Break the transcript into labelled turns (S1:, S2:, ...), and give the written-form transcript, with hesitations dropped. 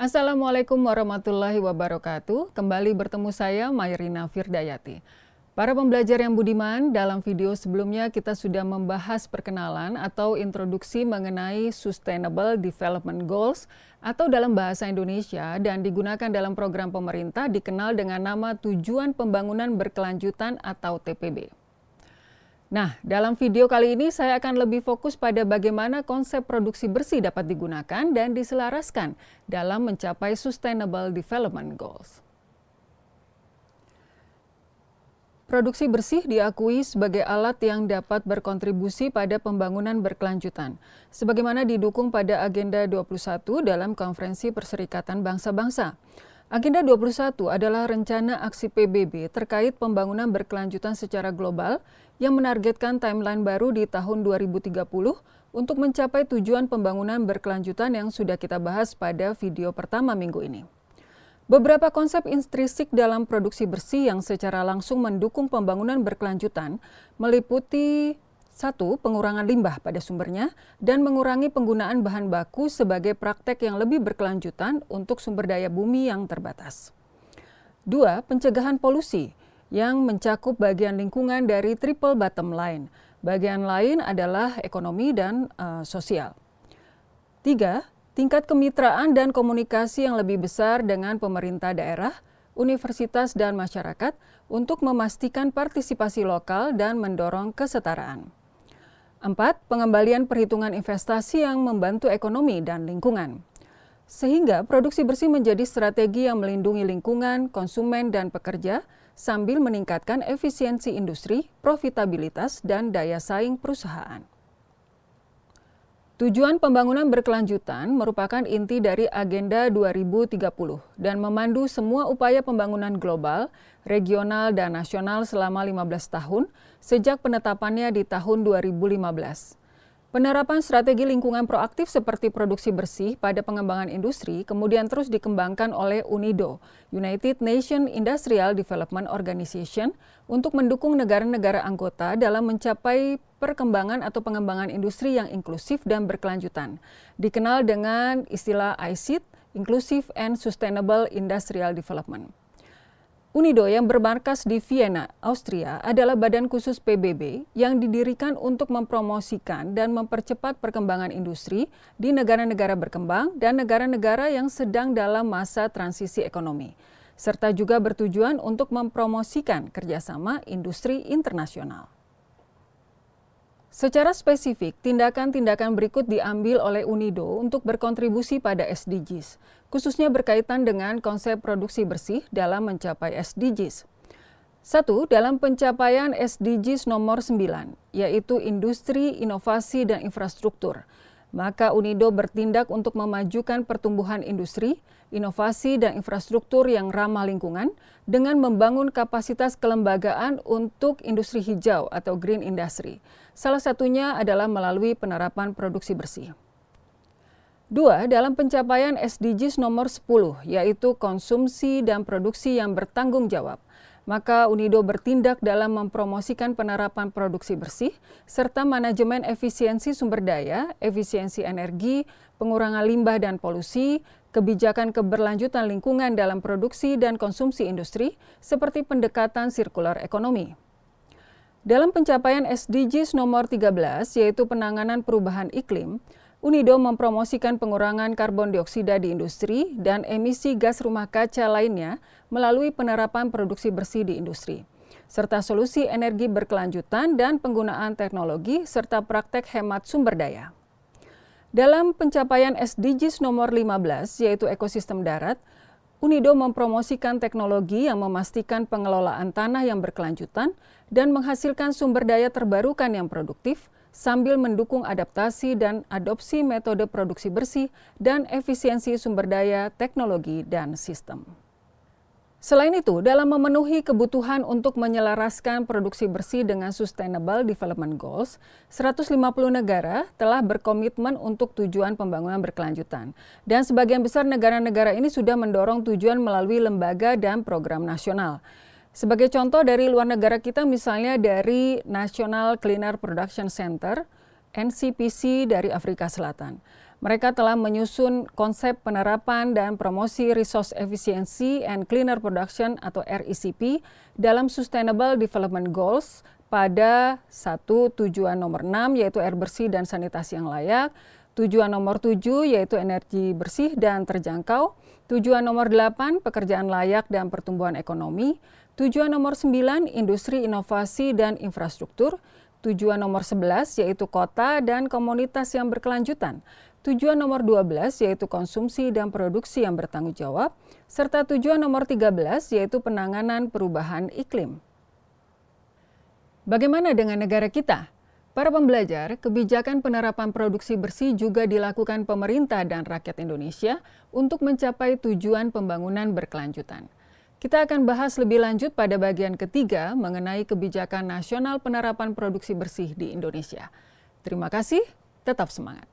S1: Assalamualaikum warahmatullahi wabarakatuh. Kembali bertemu saya, Mayrina Firdayati. Para pembelajar yang budiman, dalam video sebelumnya kita sudah membahas perkenalan atau introduksi mengenai Sustainable Development Goals atau dalam bahasa Indonesia dan digunakan dalam program pemerintah dikenal dengan nama Tujuan Pembangunan Berkelanjutan atau TPB. Nah, dalam video kali ini saya akan lebih fokus pada bagaimana konsep produksi bersih dapat digunakan dan diselaraskan dalam mencapai Sustainable Development Goals. Produksi bersih diakui sebagai alat yang dapat berkontribusi pada pembangunan berkelanjutan, sebagaimana didukung pada Agenda 21 dalam Konferensi Perserikatan Bangsa-Bangsa. Agenda 21 adalah rencana aksi PBB terkait pembangunan berkelanjutan secara global yang menargetkan timeline baru di tahun 2030 untuk mencapai tujuan pembangunan berkelanjutan yang sudah kita bahas pada video pertama minggu ini. Beberapa konsep intrinsik dalam produksi bersih yang secara langsung mendukung pembangunan berkelanjutan meliputi 1. Pengurangan limbah pada sumbernya dan mengurangi penggunaan bahan baku sebagai praktek yang lebih berkelanjutan untuk sumber daya bumi yang terbatas. 2. Pencegahan polusi yang mencakup bagian lingkungan dari triple bottom line. Bagian lain adalah ekonomi dan sosial. 3. Tingkat kemitraan dan komunikasi yang lebih besar dengan pemerintah daerah, universitas, dan masyarakat untuk memastikan partisipasi lokal dan mendorong kesetaraan. 4. Pengembalian perhitungan investasi yang membantu ekonomi dan lingkungan. Sehingga produksi bersih menjadi strategi yang melindungi lingkungan, konsumen, dan pekerja sambil meningkatkan efisiensi industri, profitabilitas, dan daya saing perusahaan. Tujuan pembangunan berkelanjutan merupakan inti dari Agenda 2030 dan memandu semua upaya pembangunan global, regional, dan nasional selama 15 tahun sejak penetapannya di tahun 2015. Penerapan strategi lingkungan proaktif seperti produksi bersih pada pengembangan industri kemudian terus dikembangkan oleh UNIDO, United Nations Industrial Development Organization, untuk mendukung negara-negara anggota dalam mencapai perkembangan atau pengembangan industri yang inklusif dan berkelanjutan, dikenal dengan istilah ICID, Inclusive and Sustainable Industrial Development. UNIDO yang bermarkas di Vienna, Austria adalah badan khusus PBB yang didirikan untuk mempromosikan dan mempercepat perkembangan industri di negara-negara berkembang dan negara-negara yang sedang dalam masa transisi ekonomi, serta juga bertujuan untuk mempromosikan kerjasama industri internasional. Secara spesifik, tindakan-tindakan berikut diambil oleh UNIDO untuk berkontribusi pada SDGs, khususnya berkaitan dengan konsep produksi bersih dalam mencapai SDGs. 1. Dalam pencapaian SDGs nomor 9, yaitu industri, inovasi, dan infrastruktur, maka UNIDO bertindak untuk memajukan pertumbuhan industri, inovasi, dan infrastruktur yang ramah lingkungan dengan membangun kapasitas kelembagaan untuk industri hijau atau green industry. Salah satunya adalah melalui penerapan produksi bersih. 2. Dalam pencapaian SDGs nomor 10, yaitu konsumsi dan produksi yang bertanggung jawab, maka UNIDO bertindak dalam mempromosikan penerapan produksi bersih, serta manajemen efisiensi sumber daya, efisiensi energi, pengurangan limbah dan polusi, kebijakan keberlanjutan lingkungan dalam produksi dan konsumsi industri, seperti pendekatan sirkular ekonomi. Dalam pencapaian SDGs nomor 13, yaitu penanganan perubahan iklim, UNIDO mempromosikan pengurangan karbon dioksida di industri dan emisi gas rumah kaca lainnya melalui penerapan produksi bersih di industri, serta solusi energi berkelanjutan dan penggunaan teknologi serta praktek hemat sumber daya. Dalam pencapaian SDGs nomor 15, yaitu ekosistem darat, UNIDO mempromosikan teknologi yang memastikan pengelolaan tanah yang berkelanjutan dan menghasilkan sumber daya terbarukan yang produktif, sambil mendukung adaptasi dan adopsi metode produksi bersih dan efisiensi sumber daya, teknologi, dan sistem. Selain itu, dalam memenuhi kebutuhan untuk menyelaraskan produksi bersih dengan Sustainable Development Goals, 150 negara telah berkomitmen untuk tujuan pembangunan berkelanjutan. Dan sebagian besar negara-negara ini sudah mendorong tujuan melalui lembaga dan program nasional. Sebagai contoh dari luar negara kita, misalnya dari National Cleaner Production Center, NCPC dari Afrika Selatan. Mereka telah menyusun konsep penerapan dan promosi Resource Efficiency and Cleaner Production atau RECP dalam Sustainable Development Goals pada tujuan nomor 6 yaitu air bersih dan sanitasi yang layak, tujuan nomor 7 yaitu energi bersih dan terjangkau, tujuan nomor 8 pekerjaan layak dan pertumbuhan ekonomi, tujuan nomor 9 industri inovasi dan infrastruktur, tujuan nomor 11 yaitu kota dan komunitas yang berkelanjutan, tujuan nomor 12 yaitu konsumsi dan produksi yang bertanggung jawab, serta tujuan nomor 13 yaitu penanganan perubahan iklim. Bagaimana dengan negara kita? Para pembelajar, kebijakan penerapan produksi bersih juga dilakukan pemerintah dan rakyat Indonesia untuk mencapai tujuan pembangunan berkelanjutan. Kita akan bahas lebih lanjut pada bagian ketiga mengenai kebijakan nasional penerapan produksi bersih di Indonesia. Terima kasih, tetap semangat.